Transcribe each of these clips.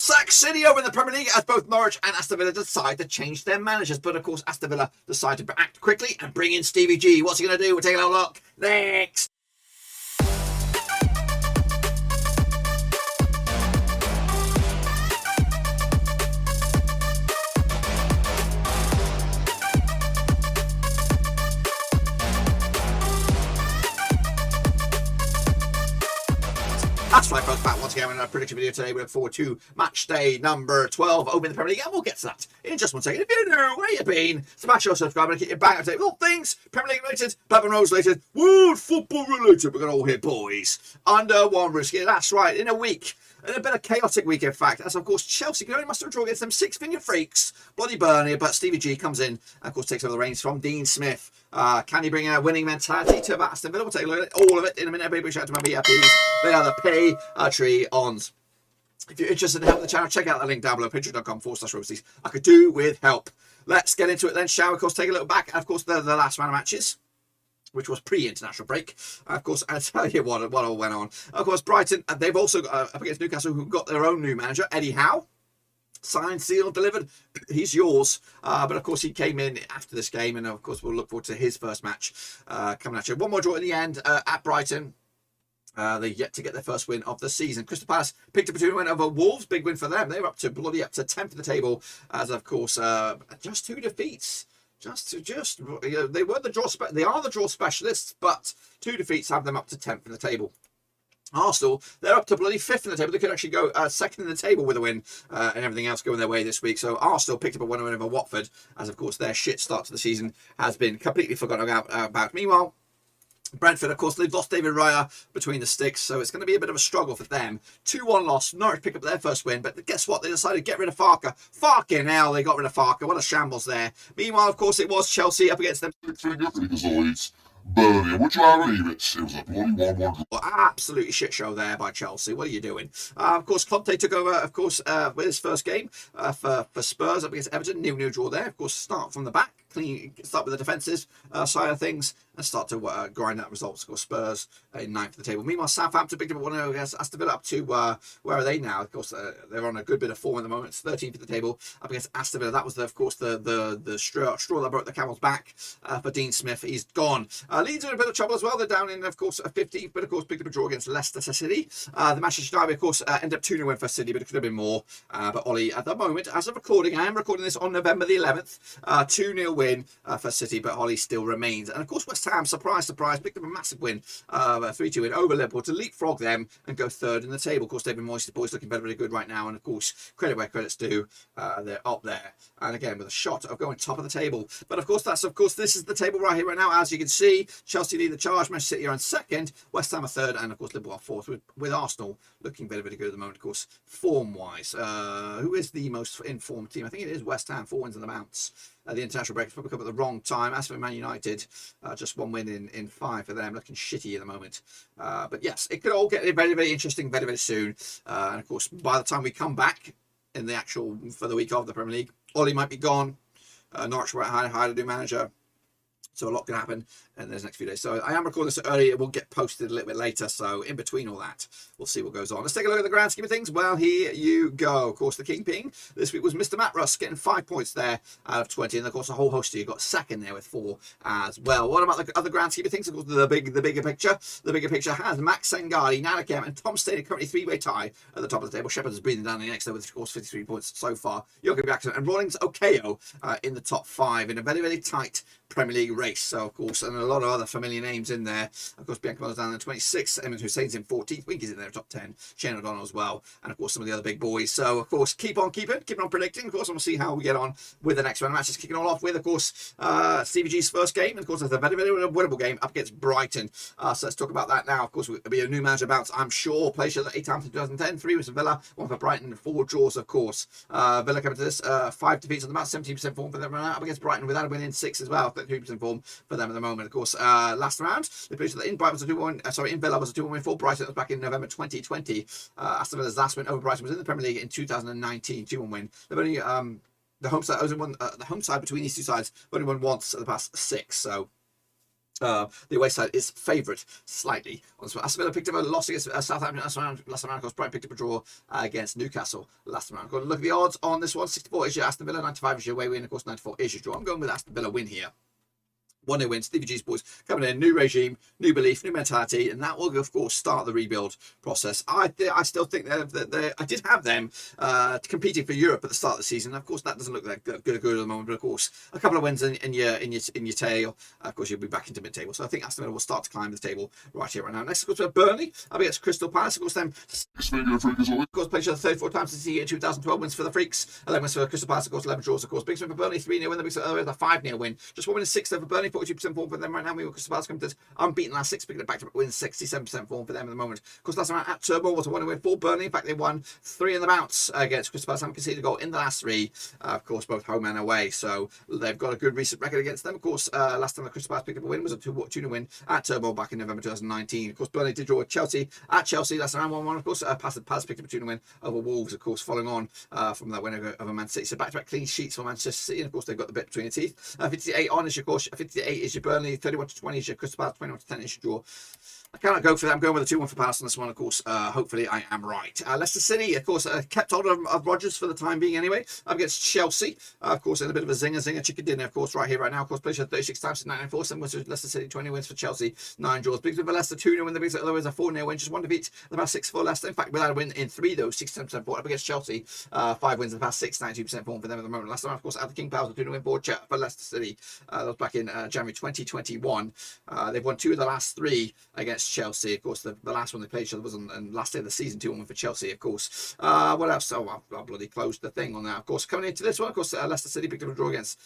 Sack City over in the Premier League as both Norwich and Aston Villa decide to change their managers. But of course, Aston Villa decide to act quickly and bring in Stevie G. What's he going to do? We'll take a little look next. That's right, folks, back once again in a prediction video today. We look forward to match day number 12 over in the Premier League, and we'll get to that in just one second. If you know where you've been, smash your subscribe and keep your back up to date with all things Premier League related, Blackburn Rovers related, world football related. We're going to all hit boys under one roof. That's right, in a week. And a bit of chaotic week, in fact, as of course Chelsea can only muster a draw against them six-finger freaks, bloody Burnley, but Stevie G comes in and of course takes over the reins from Dean Smith. Can he bring a winning mentality to Aston Villa? We'll take a look at all of it in a minute. Big shout out to my VIPs. They are the Patreons. If you're interested in helping the channel, check out the link down below, patreon.com/roasties. I could do with help. Let's get into it then, shall we? Of course, take a look back. And of course, the last round of matches, which was pre-international break. Of course, I'll tell you what all went on. Of course, Brighton, they've also got up against Newcastle, who got their own new manager, Eddie Howe. Signed, sealed, delivered. He's yours. But of course, he came in after this game, and of course, we'll look forward to his first match coming at you. One more draw in the end at Brighton. They yet to get their first win of the season. Crystal Palace picked up a 2-win over Wolves. Big win for them. They were up to 10th of the table, as of course just 2 defeats. They were the draw. They are the draw specialists, but 2 defeats have them up to 10th in the table. Arsenal, they're up to bloody 5th in the table. They could actually go second in the table with a win and everything else going their way this week. So Arsenal picked up a 1-win over Watford, as of course their shit start to the season has been completely forgotten about. Meanwhile, Brentford, of course, they've lost David Raya between the sticks, so it's going to be a bit of a struggle for them. 2-1 loss. Norwich picked up their first win, but guess what? They decided to get rid of Farker. Fucking hell, they got rid of Farker. What a shambles there. Meanwhile, of course, it was Chelsea up against them. Burnley, would you believe it? It was a bloody 1-1. Absolutely shit show there by Chelsea. What are you doing? Of course, Conte took over, of course, with his first game for Spurs up against Everton. New draw there. Of course, start from the back. Start with the defensive side of things and start to grind out results. Of course, Spurs in 9th of the table. Meanwhile, Southampton picked up 1-0 against Aston Villa, up to where are they now? Of course, they're on a good bit of form at the moment. It's 13th of the table up against Aston Villa. That was, of course, the straw that broke the camel's back for Dean Smith. He's gone. Leeds are in a bit of trouble as well. They're down in, of course, 15th, but of course picked up a draw against Leicester City. The Manchester Derby, of course, ended up 2-0 win for City, but it could have been more. But Ollie, at the moment, as of recording, I am recording this on November the 11th, 2-0 win for City, but Ollie still remains. And of course, West Ham, surprise, picked up a massive win, 3-2 win over Liverpool to leapfrog them and go 3rd in the table. Of course, David Moyes' boys looking very, very good right now, and of course, credit where credit's due, they're up there, and again with a shot of going top of the table. But of course, this is the table right here, right now. As you can see, Chelsea lead the charge, Manchester City are in 2nd, West Ham are 3rd, and of course Liverpool are 4th, with Arsenal looking very, very good at the moment. Of course, form-wise, who is the most informed team? I think it is West Ham, 4 wins and the bounce. The international break has probably come at the wrong time. As for Man Utd, just 1 win in 5 for them, looking shitty at the moment. But yes, it could all get very, very interesting very, very soon. And of course, by the time we come back in the actual for the week of the Premier League, Ollie might be gone. Norwich will hire a new manager. So a lot can happen in the next few days. So I am recording this early. It will get posted a little bit later. So in between all that, we'll see what goes on. Let's take a look at the grand scheme of things. Well, here you go. Of course, the kingpin this week was Mr. Matt Russ, getting 5 points there out of 20. And of course, a whole host of you got 2nd there with 4 as well. What about the other grand scheme of things? Of course, the bigger picture. The bigger picture has Max Sangari, Nana Kem, and Tom Stainer currently 3-way tie at the top of the table. Shepard is breathing down the next there with, of course, 53 points so far. Yogi Jackson and Rawlings Okayo in the top 5 in a very, very tight Premier League race. So, of course, and a lot of other familiar names in there. Of course, Bianca Miller's down in 26th, Emma Hussein's in 14th, Winky's in there, top 10, Shane O'Donnell as well, and of course, some of the other big boys. So, of course, keep on predicting. Of course, we'll see how we get on with the next round of matches. Kicking all off with, of course, Stevie G's first game, and of course, it's a very, very winnable game up against Brighton. So, let's talk about that now. Of course, it'll be a new manager bounce, I'm sure. Played 8 times in 2010, 3 was Villa, 1 for Brighton, 4 draws, of course. Villa coming to this, 5 defeats on the match, 17% form for them up against Brighton without a win in 6 as well, 32% form for them at the moment. Of course, last round they played in Brighton was a 2-1. In Villa was a 2-1 win for Brighton. That was back in November 2020. Aston Villa's last win over Brighton was in the Premier League in 2019, 2-1 win. They've only the home side between these two sides have only won once of the past 6. So The away side is favourite slightly. Aston Villa picked up a loss against Southampton last round. Of course, Brighton picked up a draw against Newcastle last round. Look at the odds on this one. 64 is your Aston Villa, 95 is your away win. Of course, 94 is your draw. I'm going with Aston Villa win here. 1-0 win. Stevie G's boys coming in, new regime, new belief, new mentality, and that will, of course, start the rebuild process. I still think that I did have them competing for Europe at the start of the season. Of course, that doesn't look that good at the moment, but of course, a couple of wins in your tail, of course, you'll be back into mid-table. So I think Aston Villa will start to climb the table right here, right now. Next, of course, we have Burnley up against Crystal Palace. Of course, them. Of course, played each other 34 times since the year 2012. Wins for the Freaks, 11 wins for Crystal Palace. Of course, 11 draws. Of course, big win for Burnley, 3-0 win. The big win, a 5-0 win. Just 1 win and 6 over Burnley, 42% form for them right now. We were Crystal Palace coming to unbeaten last 6, picking it back to win, 67% form for them at the moment. Of course, last round at Turmoil was a 1-win for Burnley. In fact, they won 3 in the bounce against Crystal Palace. Haven't conceded a goal in the last 3, of course, both home and away. So they've got a good recent record against them. Of course, last time the Crystal Palace picked up a win was a 2-0 win at Turmoil back in November 2019. Of course, Burnley did draw with Chelsea at Chelsea last round 1-1. Of course, Palace picked up a 2-0 win over Wolves, of course, following on from that win over Man City. So back-to-back clean sheets for Manchester City. And of course, they've got the bit between the teeth. 58 on is your course. 58 is your Burnley. 31-20 is your Crystal Palace. 21-10 is your draw. I cannot go for that. I'm going with a 2-1 for Palace on this one, of course. Hopefully, I am right. Leicester City, of course, kept hold of Rodgers for the time being anyway. Up against Chelsea, of course, in a bit of a zinger chicken dinner, of course, right here, right now. Of course, played 36 times in 1994. 7 wins for Leicester City, 20 wins for Chelsea, 9 draws. Big win for Leicester, 2-0 win. The biggest otherwise a 4-0 win. Just 1 defeat in the past 6 for Leicester. In fact, without a win in 3, though, 67% form. Up against Chelsea, 5 wins in the past 6, 92% form for them at the moment. Last time, of course, at the King Powers, a 2-0 win for Leicester City. That was back in January 2021. They've won 2 of the last 3 against Chelsea, of course. The last one they played each other was on last day of the season, 2-1 for Chelsea, of course. What else? Oh, I bloody closed the thing on that. Of course, coming into this one, of course, Leicester City picked up a draw against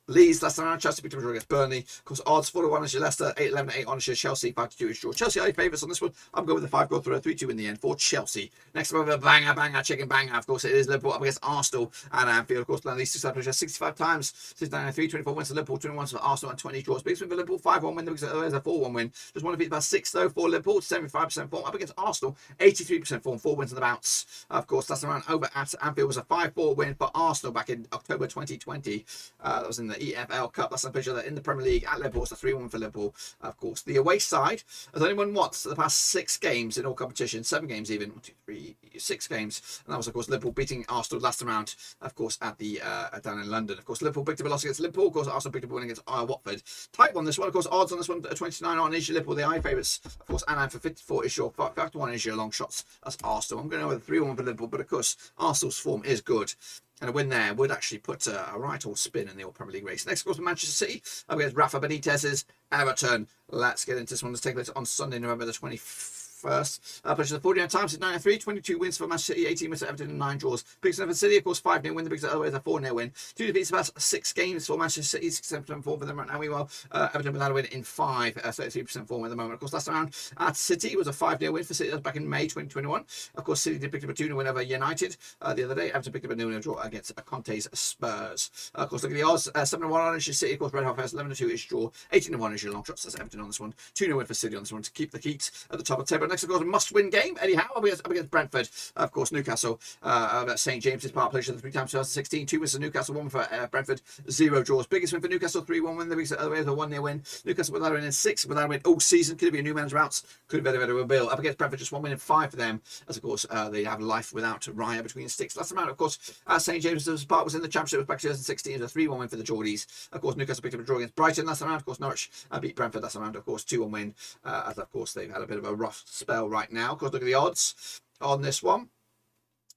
Leeds last time around. Chelsea picked up a draw against Burnley. Of course, odds 4-1 is your Leicester, 8-11, 8 on is your Chelsea, 5-2 is draw. Chelsea are favourites on this one. I'm going with the 5 goal through a 3-2 in the end for Chelsea. Next up, a banger, chicken banger. Of course, it is Liverpool up against Arsenal and Anfield. Of course, these 2 sides 65 times since 1993, 24 wins for Liverpool, 21 wins for Arsenal, and 20 draws. Big win for Liverpool, 5-1 win. There's a 4-1 win. Just one of it about 6 though for Liverpool, 75% form. Up against Arsenal, 83% form, 4 wins in the bounce. Of course, last round over at Anfield was a 5-4 win for Arsenal back in October 2020. That was in the EFL Cup. That's each other in the Premier League at Liverpool. It's a 3-1 for Liverpool. Of course, the away side has only won once the past 6 games in all competitions, 7 games even, 1, 2, 3, 6 games, and that was of course Liverpool beating Arsenal last round, of course, at the down in London. Of course, Liverpool picked up a loss against Liverpool. Of course, Arsenal picked up a win against Watford. Tight one this one. Of course, odds on this one 29 on is your Liverpool, the eye favourites. Of course, and for 54 is your 5-1 is your long shots. That's Arsenal. I'm going to go with a 3-1 for Liverpool, but of course, Arsenal's form is good. And a win there would actually put a right old spin in the Premier League race. Next, of course, Manchester City up against Rafa Benitez's Everton. Let's get into this one. Let's take place on Sunday, November the 21st. Played the 49 times in 93, 22 wins for Manchester City, 18 wins for Everton, and 9 draws. Biggest win for City, of course, 5-0 win. The biggest otherwise a 4-0 win. 2 defeats the past 6 games for Manchester City, 67% form for them right now. Meanwhile, Everton without a win in 5, 33% form at the moment. Of course, last round at City was a 5-0 win for City. That was back in May 2021. Of course, City did pick up a 2-0 win over United the other day. Everton picked up a 0-0 draw against Conte's Spurs. Of course, look at the odds. 7-1 on is your City. Of course, Red Hot Fest, 11-2 is draw. 18-1 is your long shots. That's Everton on this one. 2-0 win for City on this one to keep the Heat at the top of the table. Next, of course, a must-win game. Eddie Howe up against Brentford. Of course, Newcastle at St James's Park, played 3 times 2016. 2 wins for Newcastle, 1 for Brentford, 0 draws. Biggest win for Newcastle, 3-1 win. The biggest other way is a 1-0 win. Newcastle without a win in 6, without a win all season. Could it be a new man's routes? Could have been a rebuild. Up against Brentford, just 1 win in 5 for them. As of course, they have life without Raya between sticks. Last time out, of course, St James's Park was in the Championship. It was back 2016. It was a 3-1 win for the Geordies. Of course, Newcastle picked up a draw against Brighton last time out. Of course, Norwich beat Brentford last time out. Of course, 2-1 win. As of course, they've had a bit of a rough spell right now. Of course, look at the odds on this one.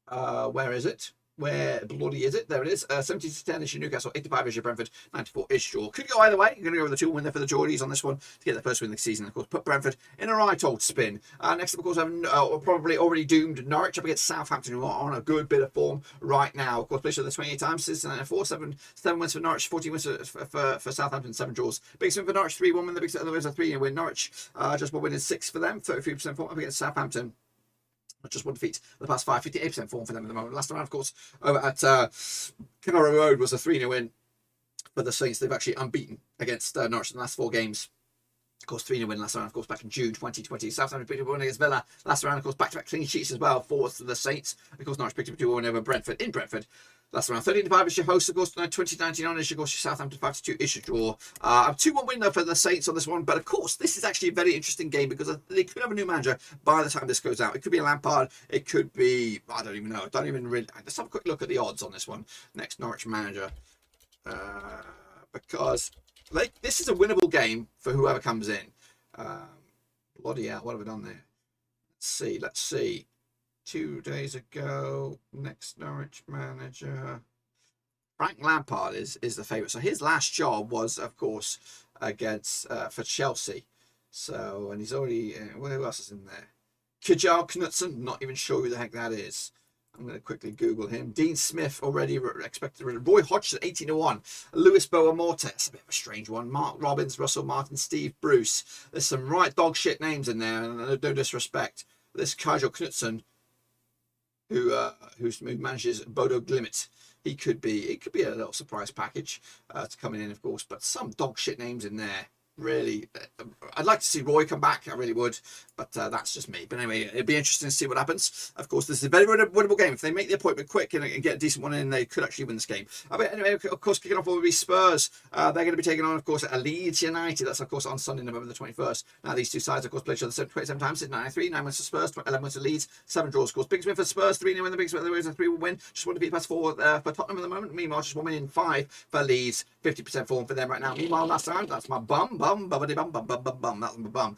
Where is it? Where bloody is it? There it is. 70-10 is your Newcastle, 85 is your Brentford, 94 is your. Could go either way. You're going to go with the 2 win there for the Geordies on this one to get the first win of the season. Of course, put Brentford in a right old spin. Next up, of course, I have probably already doomed Norwich up against Southampton, who are on a good bit of form right now. Of course, played the 28 times since 94, 7 wins for Norwich, 14 wins for Southampton, 7 draws. Biggest win for Norwich, 3-1 win. The biggest other was a 3-0 win. Norwich just 1 win in 6 for them, 33% form up against Southampton. Just 1 defeat the past 5, 58% form for them at the moment. Last time, of course, over at Carrow Road was a 3-0 win for the Saints. They've actually unbeaten against Norwich in the last 4 games. Of course, 3-0 win last round, of course, back in June 2020. Southampton picked up a win against Villa last round, of course, back-to-back clean sheets as well for the Saints. Of course, Norwich picked up a 2-1 over Brentford in Brentford. Last round, 13-5 is your host, of course, 2019 on is, of course, your Southampton 5-2 is your draw. A 2-1 win, though, for the Saints on this one. But, of course, this is actually a very interesting game because they could have a new manager by the time this goes out. It could be a Lampard. It could be, I don't even know. Don't even really. Let's have a quick look at the odds on this one. Next Norwich manager. Because this is a winnable game for whoever comes in. Bloody hell, what have I done there? Let's see. 2 days ago, next Norwich manager. Frank Lampard is the favourite. So his last job was, of course, against for Chelsea. So, and he's already, who else is in there? Kjell Knutsen, not even sure who the heck that is. I'm going to quickly Google him. Dean Smith already expected. Roy Hodgson 18-1. Lewis Boa-Morte, that's a bit of a strange one. Mark Robbins, Russell Martin, Steve Bruce. There's some right dog shit names in there, and no disrespect. This Kjell Knutsen, who manages Bodo Glimt. It could be a little surprise package to coming in, of course, but some dog shit names in there. Really, I'd like to see Roy come back. I really would, but that's just me. But anyway, it'd be interesting to see what happens. Of course, this is a very winnable game. If they make the appointment quick and get a decent one in, they could actually win this game. But anyway, of course, kicking off will be Spurs. They're going to be taking on, of course, Leeds United. That's, of course, on Sunday, November the 21st. Now, these two sides, of course, played each other 27 times since 93. 9 wins for Spurs, 11 wins for Leeds, 7 draws, of course. Biggest win for Spurs, 3-0 win. The biggest win, there is a 3-1 win. Just want to beat past 4 for Tottenham at the moment. Meanwhile, just 1 win in 5 for Leeds. 50% form for them right now. Meanwhile, last round, that's my bum. That's my bum.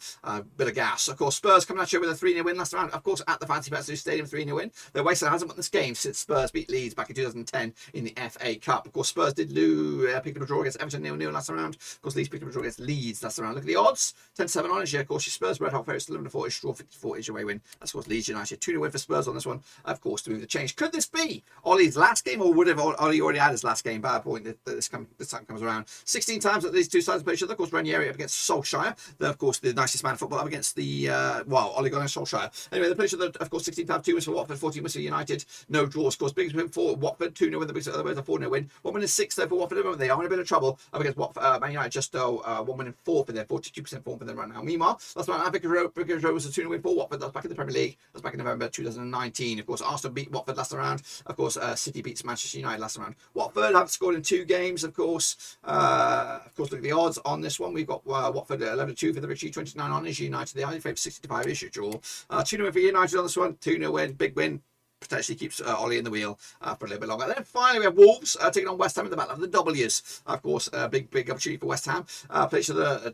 Bit of gas. Of course, Spurs coming at you with a 3-0 win last round. Of course, at the Fancy Pets Stadium, 3-0 win. Their wasteland hasn't won this game since Spurs beat Leeds back in 2010 in the FA Cup. Of course, Spurs did pick up a draw against Everton 0-0 last round. Of course, Leeds picked up a draw against Leeds last round. Look at the odds. 10-7 on this year. Of course, your Spurs red hot favourites 11-4 is draw, 54 is your away win. That's, of course, Leeds United. 2-0 win for Spurs on this one. Of course, to move the change. Could this be Ollie's last game, or would have Ollie already had his last game by a point that this time comes around? 16 times that these two sides play each other. Of course, Ranieri up against Solskjaer. They're, of course, the nicest man of football up against the, Ole Gunnar Solskjaer. Anyway, they play each other, of course, 16 times, 2 wins for Watford, 14 wins for United. No draws. Of course, biggest win for Watford, 2-0 win. The biggest other way is a 4-0 win. 1 win in 6 though for Watford at the moment. They are in a bit of trouble up against Man United. Just 1 win in 4 for them, 42% form for them right now. Meanwhile, that's why Vicarage Road was a 2-0 win for Watford. That's back in the Premier League. That's back in November 2019. Of course, Aston beat Watford last round. Of course, City beats Manchester United last round. Watford have scored in 2 games, of course. Look at the odds on this one. We've got Watford 11-2 for the victory, 29 on is United. The only favourite 65 is your draw. 2-0 win for United on this one. 2-0 win, big win. Potentially keeps Ollie in the wheel for a little bit longer. Then finally we have Wolves taking on West Ham in the battle of the W's. Of course, big opportunity for West Ham. Played each other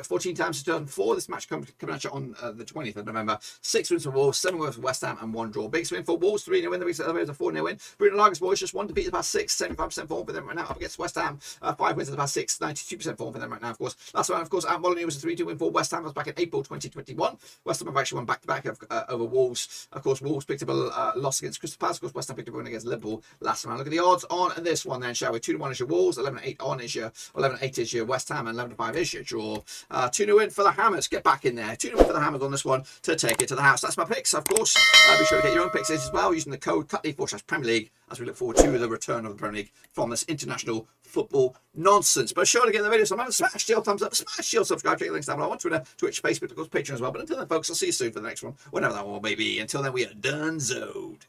14 times in 2004. This match coming at you on the 20th of November. 6 wins for Wolves, 7 wins for West Ham, and 1 draw. Biggest win for Wolves, 3-0 win. The biggest other is a 4-0 win. Bruno Laga's boys just 1 defeat in the past 6, 75% form for them right now. Up against West Ham, 5 wins in the past 6, 92% form for them right now. Of course, last one, of course, at Molineux was a 3-2 win for West Ham. That was back in April 2021. West Ham have actually won back-to-back over Wolves. Of course, Wolves picked up a loss against Crystal Palace. Of course, West Ham picked up a win against Liverpool last round. Look at the odds on this one then, shall we? 2-1 is your Wolves, 11-8 on is your 11-8 is your West Ham, and 11-5 is your draw. 2-0 win for the Hammers. Get back in there. 2-0 win for the Hammers on this one to take it to the house. That's my picks, of course. Be sure to get your own picks as well using the code CUTLEAGUE/Premier League as we look forward to the return of the Premier League from this international football nonsense. But sure to get the video. So I'm smash the thumbs up, smash the subscribe, check the links down below on Twitter, Twitch, Facebook, of course, Patreon as well. But until then, folks, I'll see you soon for the next one, whenever that one may be. Until then, we are done-zoed.